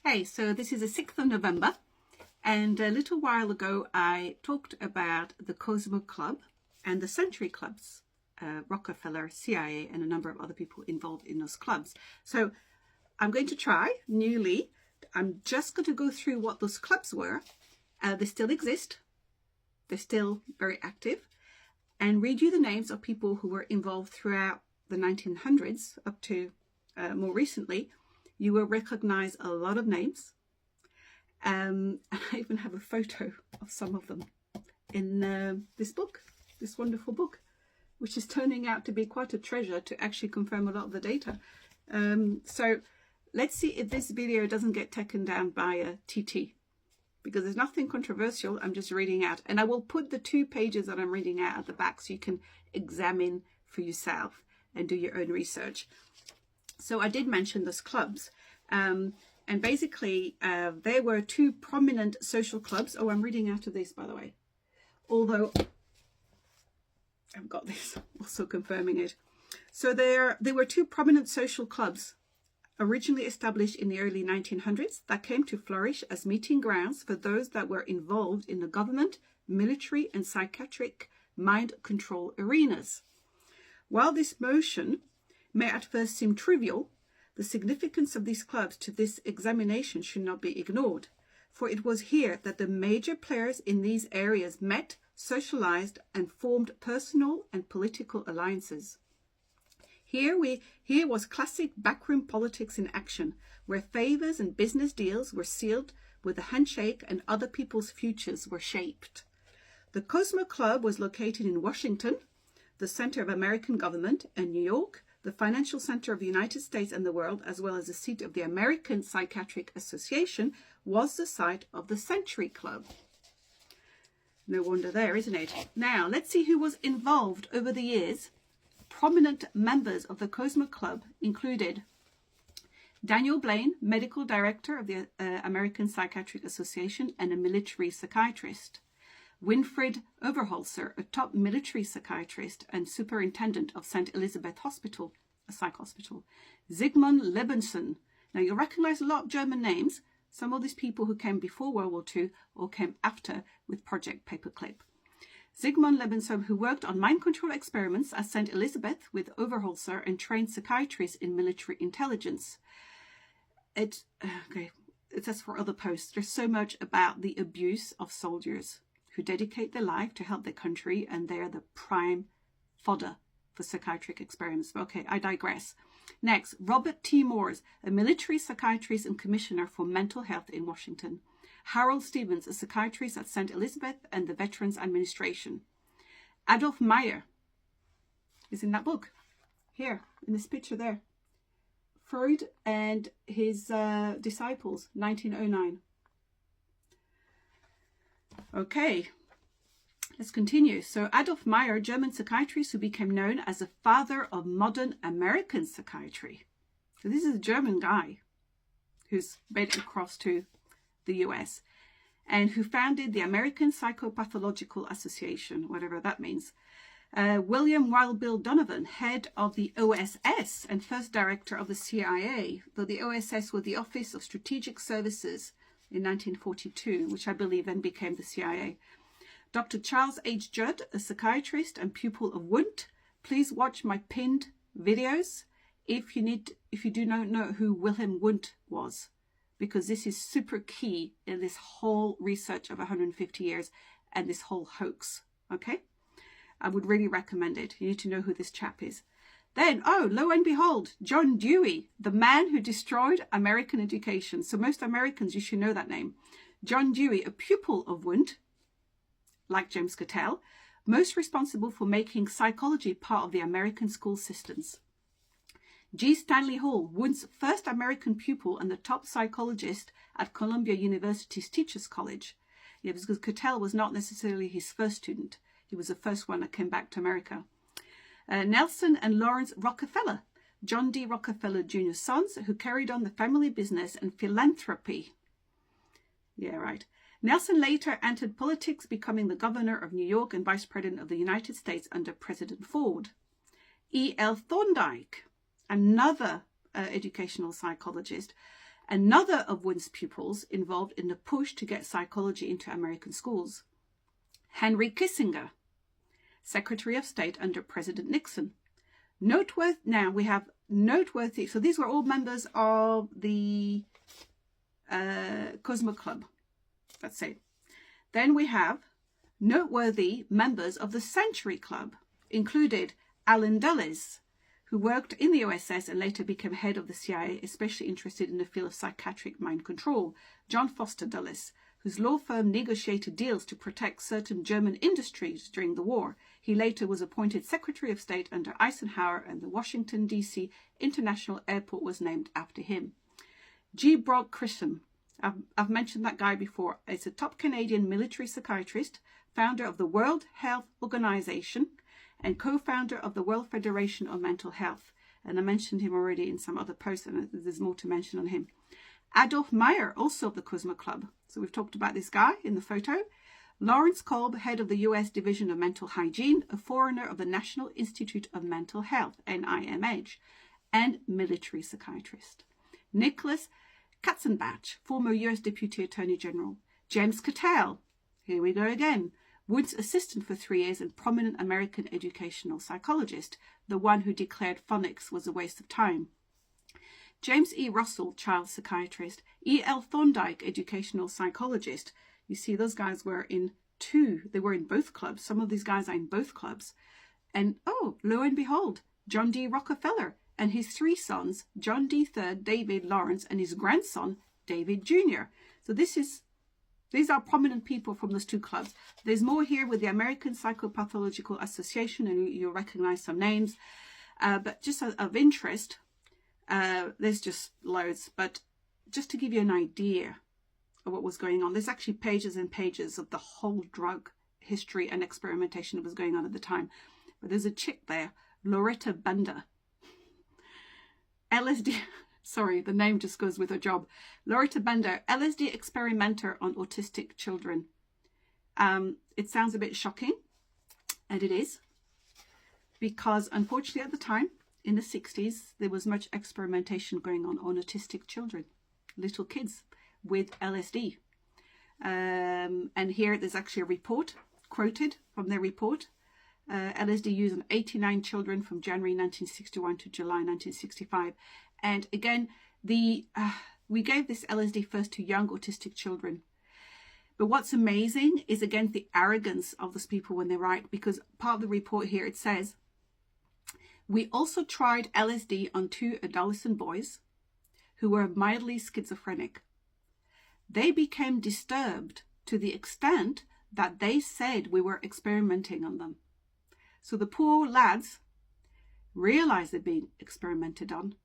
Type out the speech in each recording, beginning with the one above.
Hey, so this is the 6th of November, and a little while ago I talked about the Cosmo Club and the Century Clubs, Rockefeller, CIA, and a number of other people involved in those clubs. So I'm going to try newly. I'm just going to go through what those clubs were. They still exist. They're still very active, and read you the names of people who were involved throughout the 1900s up to more recently. You will recognize a lot of names. And I even have a photo of some of them in this book, this wonderful book, which is turning out to be quite a treasure to actually confirm a lot of the data. So let's see if this video doesn't get taken down by a TT, because there's nothing controversial. I'm just reading out, and I will put the 2 pages that I'm reading out at the back so you can examine for yourself and do your own research. So I did mention those clubs, and basically there were 2 prominent social clubs. Oh, I'm reading out of this, by the way, although I've got this also confirming it. So there were 2 prominent social clubs originally established in the early 1900s that came to flourish as meeting grounds for those that were involved in the government, military, and psychiatric mind control arenas. While this motion may at first seem trivial, the significance of these clubs to this examination should not be ignored, for it was here that the major players in these areas met, socialized, and formed personal and political alliances. Here was classic backroom politics in action, where favors and business deals were sealed with a handshake and other people's futures were shaped. The Cosmo Club was located in Washington, the center of American government, and New York, the financial center of the United States and the world, as well as the seat of the American Psychiatric Association, was the site of the Century Club. No wonder there, isn't it? Now, let's see who was involved over the years. Prominent members of the Cosmo Club included Daniel Blaine, medical director of the American Psychiatric Association and a military psychiatrist. Winfried Overholser, a top military psychiatrist and superintendent of St. Elizabeth Hospital, a psych hospital. Zygmunt Lebenson. Now, you'll recognize a lot of German names. Some of these people who came before World War II or came after with Project Paperclip. Zygmunt Lebenson, who worked on mind control experiments at St. Elizabeth with Overholser and trained psychiatrists in military intelligence. It says for other posts, there's so much about the abuse of soldiers who dedicate their life to help their country, and they're the prime fodder for psychiatric experiments. Okay, I digress. Next, Robert T. Moores, a military psychiatrist and commissioner for mental health in Washington. Harold Stevens, a psychiatrist at St. Elizabeth and the Veterans Administration. Adolf Meyer is in that book, here, in this picture there. Freud and his disciples, 1909. Okay, let's continue. So Adolf Meyer, German psychiatrist who became known as the father of modern American psychiatry. So this is a German guy who's made it across to the US and who founded the American Psychopathological Association, whatever that means. William Wild Bill Donovan, head of the OSS and first director of the CIA, though the OSS was the Office of Strategic Services in 1942, which I believe then became the CIA. Dr. Charles H. Judd, a psychiatrist and pupil of Wundt. Please watch my pinned videos if you do not know who Wilhelm Wundt was, because this is super key in this whole research of 150 years and this whole hoax. Okay, I would really recommend it. You need to know who this chap is. Then, oh, lo and behold, John Dewey, the man who destroyed American education. So most Americans, you should know that name. John Dewey, a pupil of Wundt, like James Cattell, most responsible for making psychology part of the American school systems. G. Stanley Hall, Wundt's first American pupil and the top psychologist at Columbia University's Teachers College. Yeah, because Cattell was not necessarily his first student. He was the first one that came back to America. Nelson and Lawrence Rockefeller, John D. Rockefeller Jr.'s sons, who carried on the family business and philanthropy. Yeah, right. Nelson later entered politics, becoming the governor of New York and vice president of the United States under President Ford. E. L. Thorndike, another educational psychologist, Another of Wundt's pupils involved in the push to get psychology into American schools. Henry Kissinger, Secretary of State under President Nixon. Now we have noteworthy, so these were all members of the Cosmo Club. That's it. Then we have noteworthy members of the Century Club, included Allen Dulles, who worked in the OSS and later became head of the CIA, especially interested in the field of psychiatric mind control. John Foster Dulles, whose law firm negotiated deals to protect certain German industries during the war. He later was appointed Secretary of State under Eisenhower, and the Washington, D.C. International Airport was named after him. G. Brock Chisholm, I've mentioned that guy before. It's a top Canadian military psychiatrist, founder of the World Health Organization, and co-founder of the World Federation of Mental Health. And I mentioned him already in some other posts, and there's more to mention on him. Adolf Meyer, also of the Cosmo Club. So we've talked about this guy in the photo. Lawrence Kolb, head of the U.S. Division of Mental Hygiene, a forerunner of the National Institute of Mental Health, NIMH, and military psychiatrist. Nicholas Katzenbach, former U.S. Deputy Attorney General. James Cattell, here we go again, Wundt's assistant for 3 years and prominent American educational psychologist, the one who declared phonics was a waste of time. James E. Russell, child psychiatrist. E. L. Thorndike, educational psychologist. You see, those guys were in they were in both clubs. Some of these guys are in both clubs. And, oh, lo and behold, John D. Rockefeller and his 3 sons, John D. III, David Lawrence, and his grandson, David Jr. So these are prominent people from those 2 clubs. There's more here with the American Psychopathological Association, and you'll recognize some names. But just of interest, there's just loads. But just to give you an idea of what was going on, there's actually pages and pages of the whole drug history and experimentation that was going on at the time. But there's a chick there, Loretta Bender. LSD, sorry, the name just goes with her job. Loretta Bender, LSD experimenter on autistic children. It sounds a bit shocking, and it is, because unfortunately at the time, in the 60s, there was much experimentation going on autistic children, little kids with LSD. And here there's actually a report, quoted from their report. LSD used on 89 children from January 1961 to July 1965. And again, we gave this LSD first to young autistic children. But what's amazing is, again, the arrogance of those people when they write, because part of the report here, it says, we also tried LSD on 2 adolescent boys who were mildly schizophrenic. They became disturbed to the extent that they said we were experimenting on them. So the poor lads realized they're being experimented on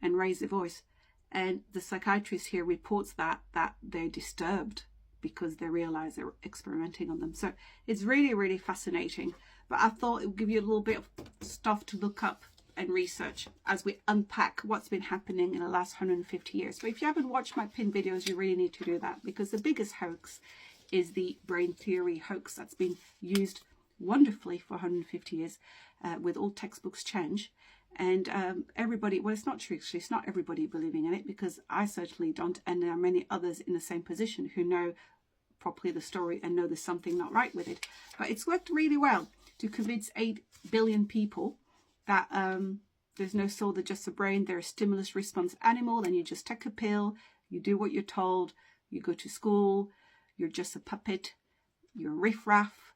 and raised their voice. And the psychiatrist here reports that they're disturbed because they realize they're experimenting on them. So it's really, really fascinating. But I thought it would give you a little bit of stuff to look up and research as we unpack what's been happening in the last 150 years. But if you haven't watched my pinned videos, you really need to do that, because the biggest hoax is the brain theory hoax that's been used wonderfully for 150 years, with all textbooks change. And everybody, well, it's not true, actually, it's not everybody believing in it, because I certainly don't, and there are many others in the same position who know properly the story and know there's something not right with it. But it's worked really well to convince 8 billion people that there's no soul, there's just a brain, they're a stimulus response animal, and you just take a pill, you do what you're told, you go to school, you're just a puppet, you're riffraff,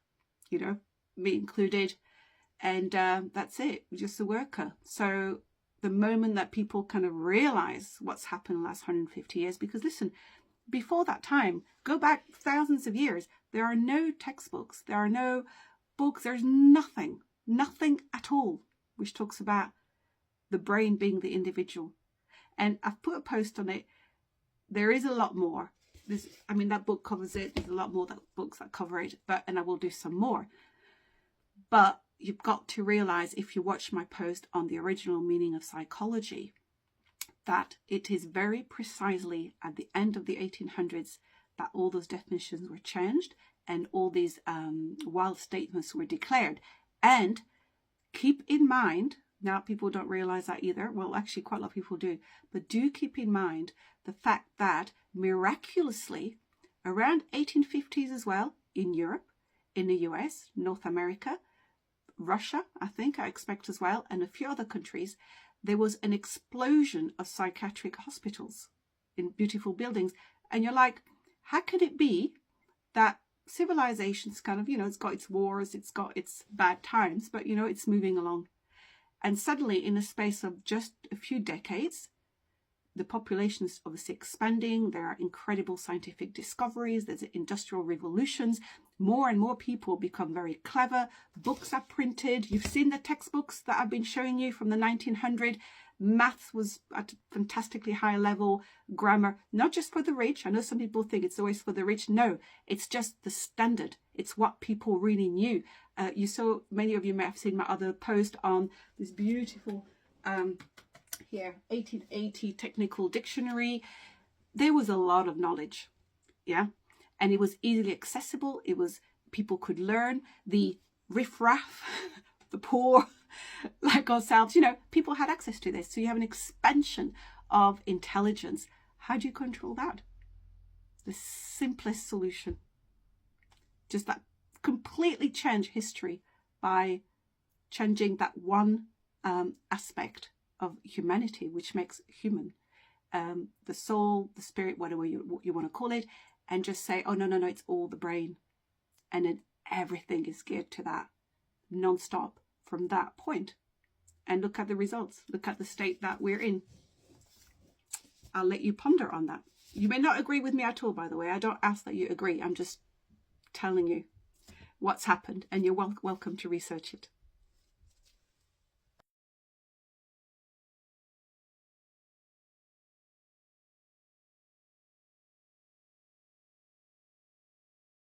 you know, me included, and that's it, just a worker. So the moment that people kind of realize what's happened in the last 150 years, because listen, before that time, go back thousands of years, there are no textbooks, there are no books, there's nothing at all which talks about the brain being the individual. And I've put a post on it. There is a lot more. I mean, that book covers it. There's a lot more books that cover it, and I will do some more. But you've got to realize, if you watch my post on the original meaning of psychology, that it is very precisely at the end of the 1800s that all those definitions were changed and all these wild statements were declared. And keep in mind Now, people don't realize that either. Well, actually, quite a lot of people do. But do keep in mind the fact that miraculously, around 1850s as well, in Europe, in the US, North America, Russia, I expect as well, and a few other countries, there was an explosion of psychiatric hospitals in beautiful buildings. And you're like, how can it be that civilization's kind of, it's got its wars, it's got its bad times, but, it's moving along. And suddenly, in the space of just a few decades, the population is obviously expanding. There are incredible scientific discoveries. There's industrial revolutions. More and more people become very clever. Books are printed. You've seen the textbooks that I've been showing you from the 1900s. Maths was at a fantastically high level. Grammar, not just for the rich. I know some people think it's always for the rich. No, it's just the standard. It's what people really knew. You saw, many of you may have seen my other post on this beautiful here 1880 technical dictionary. There was a lot of knowledge, yeah, and it was easily accessible. It was, people could learn. The riffraff, the poor, like ourselves, people had access to this. So you have an expansion of intelligence. How do you control that? The simplest solution, just that completely change history by changing that one aspect of humanity, which makes human, the soul, the spirit, whatever you want to call it, and just say, oh, no, it's all the brain. And then everything is geared to that non-stop from that point. And look at the results. Look at the state that we're in. I'll let you ponder on that. You may not agree with me at all, by the way. I don't ask that you agree. I'm just telling you what's happened, and you're welcome to research it.